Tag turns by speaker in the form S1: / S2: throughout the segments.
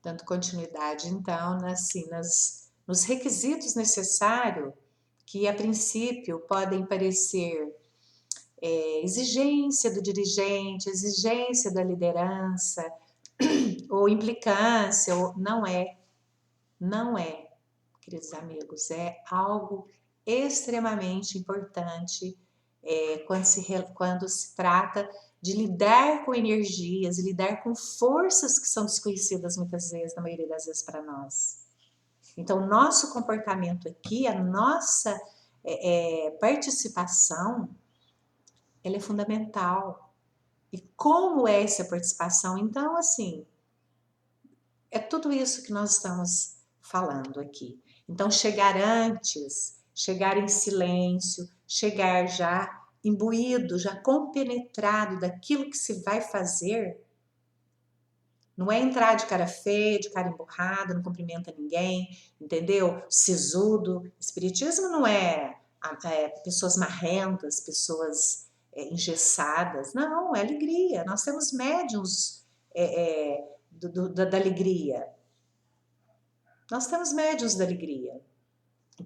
S1: dando continuidade, então, nos requisitos necessários, que a princípio podem parecer exigência do dirigente, exigência da liderança, ou implicância, ou não é, queridos amigos, é algo extremamente importante quando se trata de lidar com energias, lidar com forças que são desconhecidas muitas vezes, na maioria das vezes para nós. Então, nosso comportamento aqui, a nossa participação, ela é fundamental. E como é essa participação? Então, assim, é tudo isso que nós estamos falando aqui. Então, chegar antes, chegar em silêncio, chegar já imbuído, já compenetrado daquilo que se vai fazer. Não é entrar de cara feia, de cara emburrada, não cumprimenta ninguém, entendeu? Sisudo. Espiritismo não é pessoas marrentas, pessoas engessadas. Não, é alegria. Nós temos médiuns da alegria. Nós temos médiuns da alegria,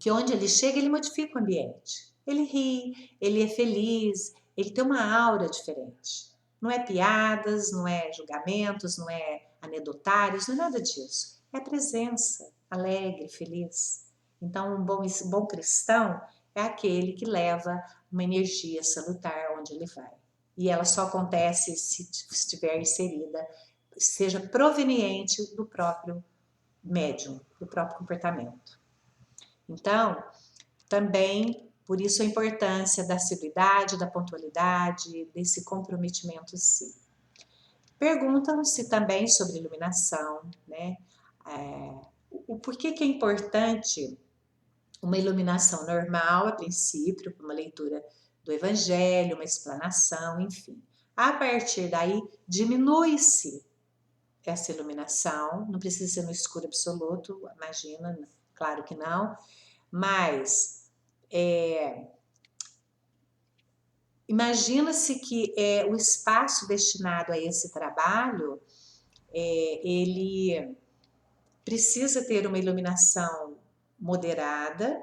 S1: que onde ele chega, ele modifica o ambiente. Ele ri, ele é feliz, ele tem uma aura diferente. Não é piadas, não é julgamentos, não é anedotários, não é nada disso. É a presença alegre, feliz. Então, um bom cristão é aquele que leva uma energia salutar onde ele vai. E ela só acontece se estiver inserida, seja proveniente do próprio médium, do próprio comportamento. Então, também, por isso a importância da assiduidade, da pontualidade, desse comprometimento sim. Perguntam-se também sobre iluminação, né? O porquê que é importante uma iluminação normal, a princípio, uma leitura do Evangelho, uma explanação, enfim. A partir daí, diminui-se essa iluminação, não precisa ser no escuro absoluto, imagina, claro que não, mas imagina-se que o espaço destinado a esse trabalho, ele precisa ter uma iluminação moderada.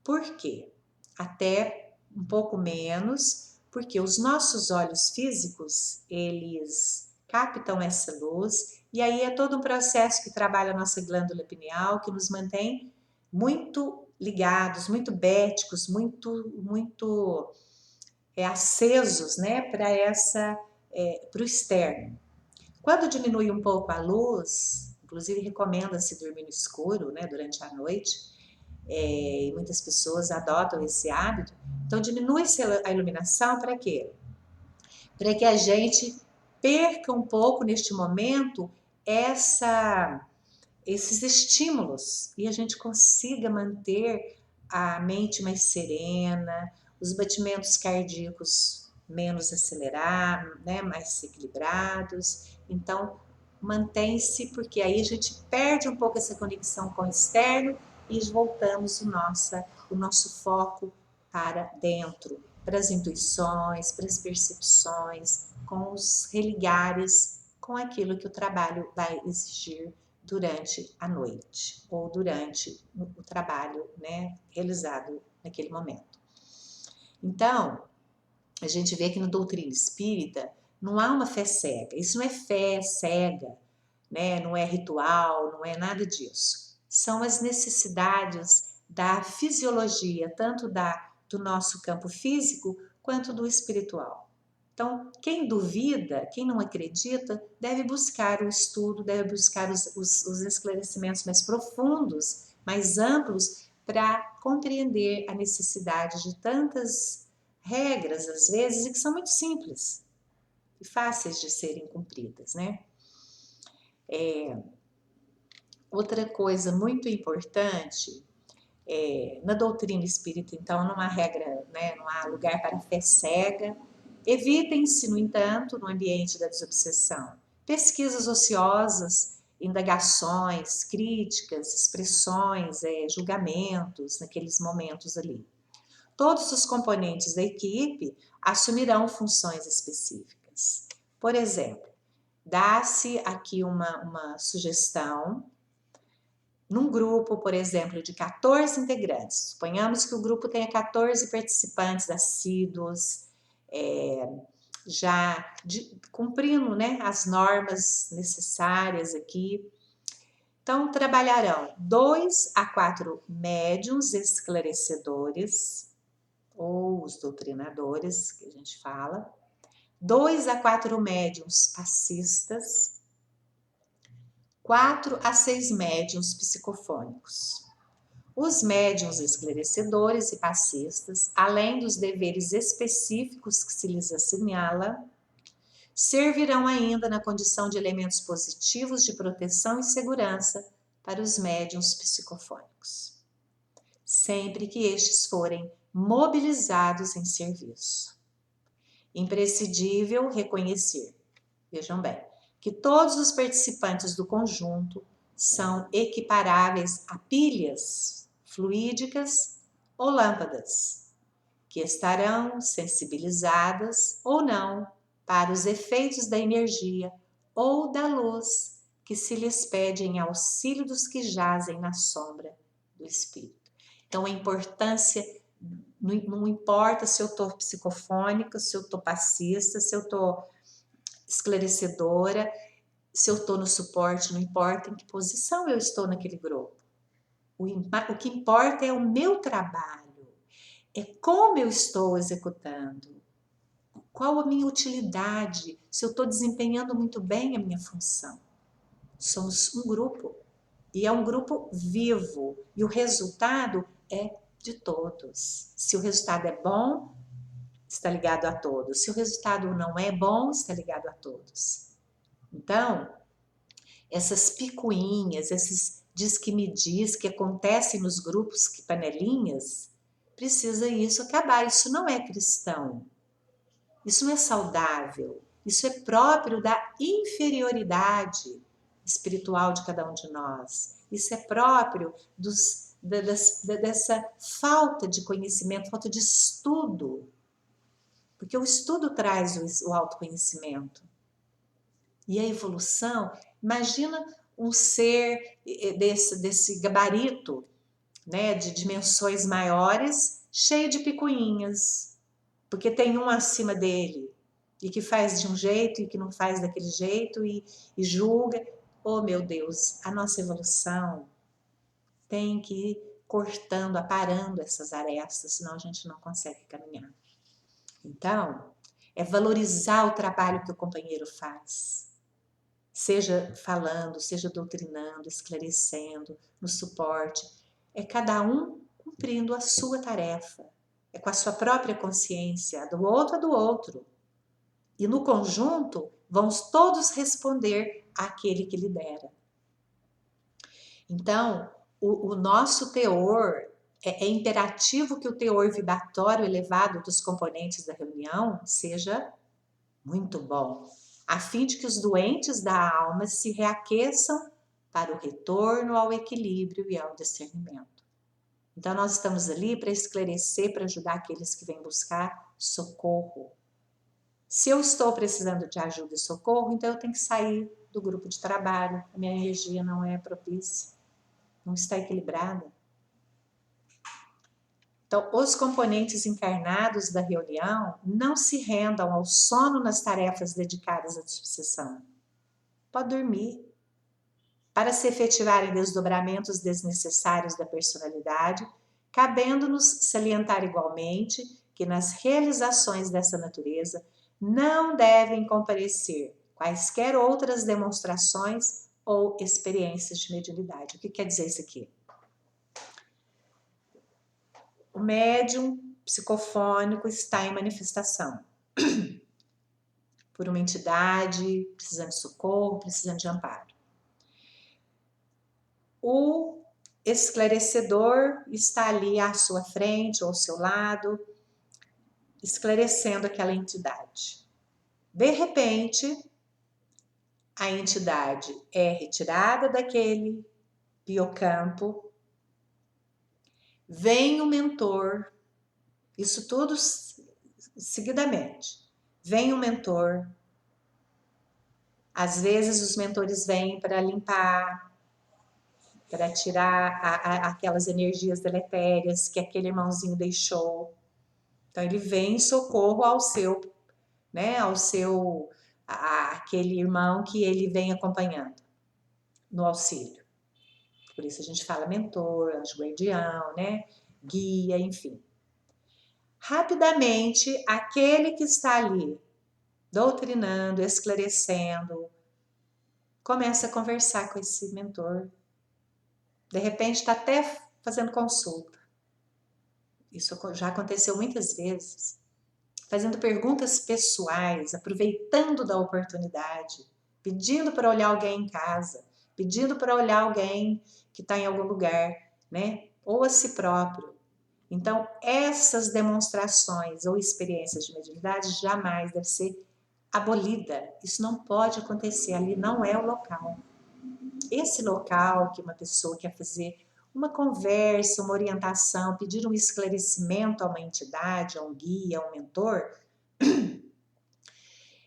S1: Por quê? Até um pouco menos, porque os nossos olhos físicos, eles captam essa luz, e aí é todo um processo que trabalha a nossa glândula pineal, que nos mantém muito ligados, muito béticos, muito acesos, né, para o externo. Quando diminui um pouco a luz, inclusive recomenda-se dormir no escuro, né, durante a noite, e muitas pessoas adotam esse hábito. Então diminui-se a iluminação para quê? Para que a gente perca um pouco neste momento esses estímulos e a gente consiga manter a mente mais serena, os batimentos cardíacos menos acelerados, né, mais equilibrados. Então, mantém-se, porque aí a gente perde um pouco essa conexão com o externo e voltamos o nosso foco para dentro, para as intuições, para as percepções, com os religares com aquilo que o trabalho vai exigir durante a noite ou durante o trabalho, né, realizado naquele momento. Então, a gente vê que na doutrina espírita não há uma fé cega. Isso não é fé cega, né? Não é ritual, não é nada disso. São as necessidades da fisiologia, tanto do nosso campo físico quanto do espiritual. Então, quem duvida, quem não acredita, deve buscar o estudo, deve buscar os esclarecimentos mais profundos, mais amplos, para compreender a necessidade de tantas regras, às vezes, e que são muito simples e fáceis de serem cumpridas, né? Outra coisa muito importante, na doutrina espírita, então, não há regra, né, não há lugar para fé cega. Evitem-se, no entanto, no ambiente da desobsessão, pesquisas ociosas, indagações, críticas, expressões, julgamentos naqueles momentos ali. Todos os componentes da equipe assumirão funções específicas. Por exemplo, Dá-se aqui uma sugestão. Num grupo, por exemplo, de 14 integrantes, suponhamos que o grupo tenha 14 participantes assíduos, cumprindo, né, as normas necessárias aqui. Então, trabalharão 2 a 4 médiuns esclarecedores, ou os doutrinadores, que a gente fala, 2 a 4 médiuns passistas, 4 a 6 médiuns psicofônicos. Os médiuns esclarecedores e passistas, além dos deveres específicos que se lhes assinala, servirão ainda na condição de elementos positivos de proteção e segurança para os médiuns psicofônicos, sempre que estes forem mobilizados em serviço. Imprescindível reconhecer, vejam bem, que todos os participantes do conjunto são equiparáveis a pilhas fluídicas ou lâmpadas, que estarão sensibilizadas ou não para os efeitos da energia ou da luz que se lhes pede em auxílio dos que jazem na sombra do espírito. Então, a importância, não importa se eu estou psicofônica, se eu estou passista, se eu estou esclarecedora, se eu estou no suporte, não importa em que posição eu estou naquele grupo. O que importa é o meu trabalho, é como eu estou executando, qual a minha utilidade, se eu estou desempenhando muito bem a minha função. Somos um grupo, e é um grupo vivo, e o resultado é de todos. Se o resultado é bom, está ligado a todos. Se o resultado não é bom, está ligado a todos. Então, essas picuinhas, esses diz que me diz que acontecem nos grupos, que panelinhas, precisa isso acabar. Isso não é cristão. Isso não é saudável. Isso é próprio da inferioridade espiritual de cada um de nós. Isso é próprio dessa falta de conhecimento, falta de estudo. Porque o estudo traz o autoconhecimento. E a evolução, imagina um ser desse gabarito, né, de dimensões maiores, cheio de picuinhas, porque tem um acima dele, e que faz de um jeito e que não faz daquele jeito, e julga. Oh, meu Deus, a nossa evolução tem que ir cortando, aparando essas arestas, senão a gente não consegue caminhar. Então, é valorizar o trabalho que o companheiro faz. Seja falando, seja doutrinando, esclarecendo, no suporte. É cada um cumprindo a sua tarefa. É com a sua própria consciência, a do outro é do outro. E no conjunto, vamos todos responder àquele que lidera. Então, o nosso teor, é imperativo que o teor vibratório elevado dos componentes da reunião seja muito bom, a fim de que os doentes da alma se reaqueçam para o retorno ao equilíbrio e ao discernimento. Então, nós estamos ali para esclarecer, para ajudar aqueles que vêm buscar socorro. Se eu estou precisando de ajuda e socorro, então eu tenho que sair do grupo de trabalho. A minha energia não é propícia, não está equilibrada. Então, os componentes encarnados da reunião não se rendam ao sono nas tarefas dedicadas à subseção. Pode dormir. Para se efetivarem desdobramentos desnecessários da personalidade, cabendo-nos salientar igualmente que nas realizações dessa natureza não devem comparecer quaisquer outras demonstrações ou experiências de mediunidade. O que quer dizer isso aqui? O médium psicofônico está em manifestação por uma entidade, precisando de socorro, precisando de amparo. O esclarecedor está ali à sua frente ou ao seu lado, esclarecendo aquela entidade. De repente, a entidade é retirada daquele biocampo, vem o mentor, isso tudo seguidamente. Vem o mentor, Às vezes os mentores vêm para limpar, para tirar aquelas energias deletérias que aquele irmãozinho deixou. Então ele vem em socorro ao seu, né, aquele irmão que ele vem acompanhando no auxílio. Por isso a gente fala mentor, anjo guardião, né, guia, enfim. Rapidamente, aquele que está ali doutrinando, esclarecendo, começa a conversar com esse mentor. De repente está até fazendo consulta. Isso já aconteceu muitas vezes. Fazendo perguntas pessoais, aproveitando da oportunidade, pedindo para olhar alguém em casa, pedindo para olhar alguém que está em algum lugar, né? Ou a si próprio. Então, essas demonstrações ou experiências de mediunidade jamais deve ser abolida. Isso não pode acontecer, ali não é o local. Esse local que uma pessoa quer fazer uma conversa, uma orientação, pedir um esclarecimento a uma entidade, a um guia, a um mentor,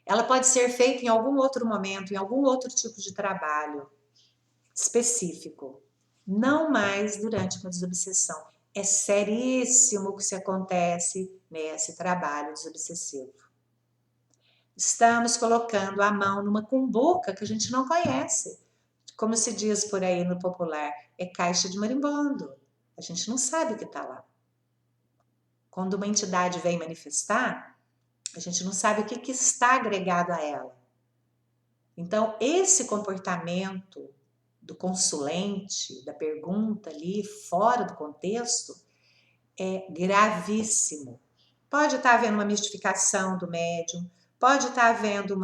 S1: ela pode ser feita em algum outro momento, em algum outro tipo de trabalho específico, não mais durante uma desobsessão. É seríssimo o que se acontece nesse trabalho desobsessivo. Estamos colocando a mão numa cumbuca que a gente não conhece. Como se diz por aí no popular, é caixa de marimbondo. A gente não sabe o que está lá. Quando uma entidade vem manifestar, a gente não sabe o que está agregado a ela. Então, esse comportamento do consulente, da pergunta ali, fora do contexto, é gravíssimo. Pode estar havendo uma mistificação do médium, pode estar havendo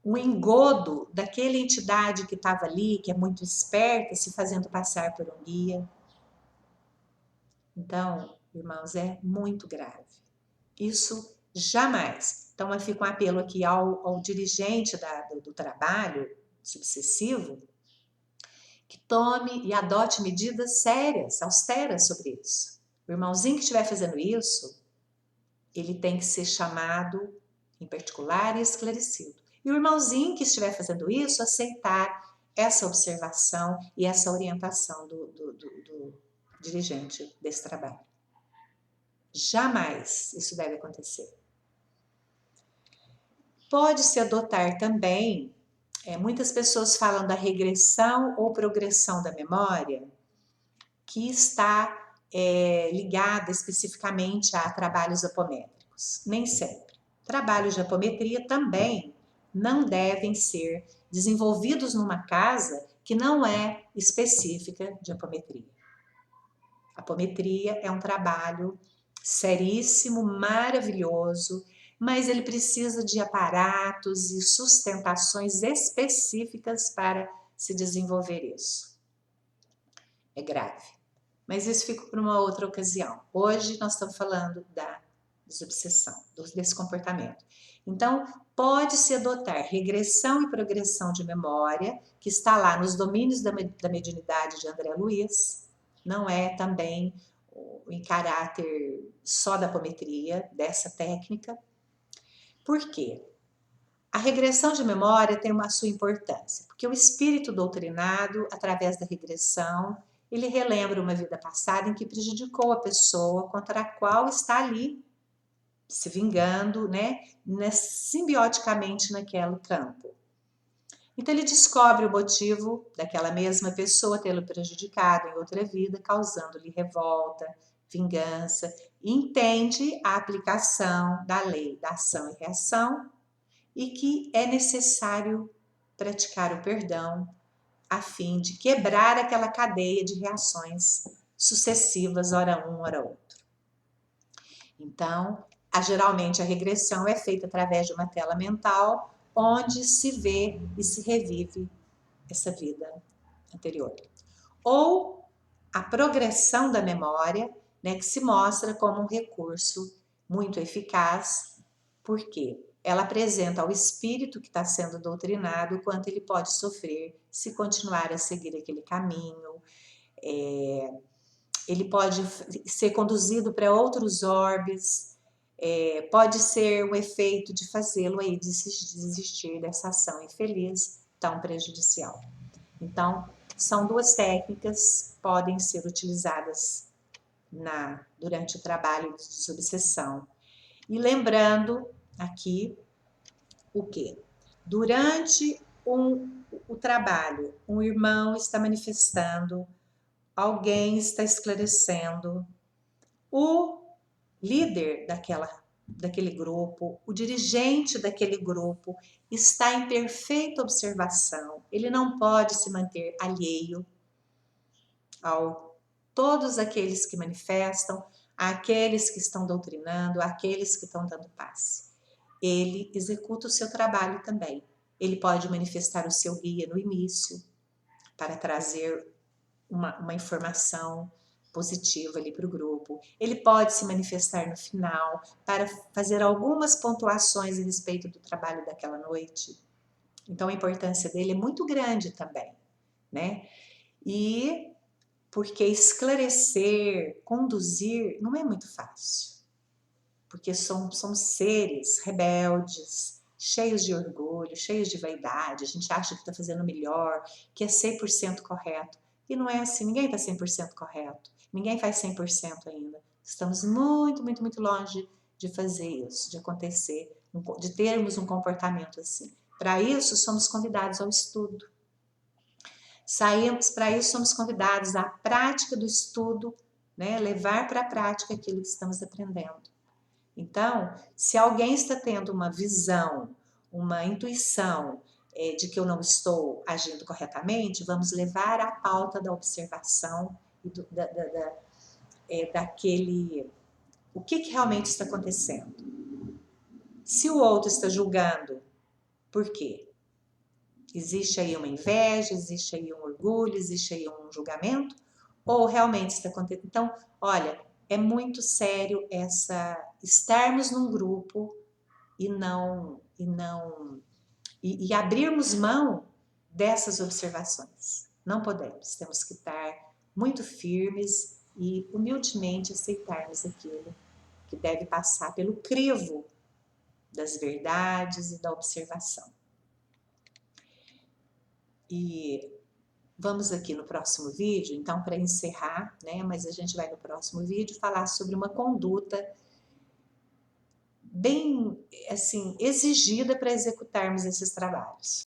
S1: um engodo daquela entidade que estava ali, que é muito esperta, se fazendo passar por um guia. Então, irmãos, é muito grave. Isso jamais. Então, fica um apelo aqui ao dirigente do trabalho subsessivo, que tome e adote medidas sérias, austeras sobre isso. O irmãozinho que estiver fazendo isso, ele tem que ser chamado em particular e esclarecido. E o irmãozinho que estiver fazendo isso, aceitar essa observação e essa orientação do dirigente desse trabalho. Jamais isso deve acontecer. Pode-se adotar também, muitas pessoas falam da regressão ou progressão da memória, que está ligada especificamente a trabalhos apométricos. Nem sempre. Trabalhos de apometria também não devem ser desenvolvidos numa casa que não é específica de apometria. Apometria é um trabalho seríssimo, maravilhoso, mas ele precisa de aparatos e sustentações específicas para se desenvolver isso. É grave. Mas isso fica para uma outra ocasião. Hoje nós estamos falando da desobsessão, desse comportamento. Então, pode-se adotar regressão e progressão de memória, que está lá nos domínios da mediunidade de André Luiz, não é também em caráter só da apometria, dessa técnica. Por quê? A regressão de memória tem a sua importância, porque o espírito doutrinado, através da regressão, ele relembra uma vida passada em que prejudicou a pessoa contra a qual está ali, se vingando, né, simbioticamente naquele campo. Então ele descobre o motivo daquela mesma pessoa tê-lo prejudicado em outra vida, causando-lhe revolta, vingança, e entende a aplicação da lei da ação e reação e que é necessário praticar o perdão a fim de quebrar aquela cadeia de reações sucessivas, ora um, ora outro. Então, geralmente a regressão é feita através de uma tela mental, onde se vê e se revive essa vida anterior. Ou a progressão da memória, né, que se mostra como um recurso muito eficaz, porque ela apresenta ao espírito que está sendo doutrinado o quanto ele pode sofrer se continuar a seguir aquele caminho. Ele pode ser conduzido para outros orbes, Pode ser um efeito de fazê-lo aí desistir dessa ação infeliz tão prejudicial. Então, são duas técnicas que podem ser utilizadas durante o trabalho de desobsessão. E lembrando aqui o quê? Durante o trabalho, um irmão está manifestando, alguém está esclarecendo, o líder daquele grupo, o dirigente daquele grupo está em perfeita observação, ele não pode se manter alheio a todos aqueles que manifestam, àqueles que estão doutrinando, àqueles que estão dando passe. Ele executa o seu trabalho também. Ele pode manifestar o seu guia no início, para trazer uma informação positiva ali para o grupo. Ele pode se manifestar no final, para fazer algumas pontuações a respeito do trabalho daquela noite. Então, a importância dele é muito grande também, né? E porque esclarecer, conduzir, não é muito fácil. Porque somos seres rebeldes, cheios de orgulho, cheios de vaidade, a gente acha que está fazendo melhor, que é 100% correto. E não é assim, ninguém está 100% correto, ninguém faz 100% ainda. Estamos muito, muito, muito longe de fazer isso, de acontecer, de termos um comportamento assim. Para isso, somos convidados ao estudo. Para isso, somos convidados à prática do estudo, né? Levar para a prática aquilo que estamos aprendendo. Então, se alguém está tendo uma visão, uma intuição de que eu não estou agindo corretamente, vamos levar à pauta da observação e daquele, o que realmente está acontecendo. Se o outro está julgando, por quê? Existe aí uma inveja, existe aí um orgulho, existe aí um julgamento? Ou realmente está acontecendo? Então, olha, é muito sério estarmos num grupo e abrirmos mão dessas observações. Não podemos, temos que estar muito firmes e humildemente aceitarmos aquilo que deve passar pelo crivo das verdades e da observação. E vamos aqui no próximo vídeo, então, para encerrar, né? Mas a gente vai no próximo vídeo falar sobre uma conduta bem, assim, exigida para executarmos esses trabalhos.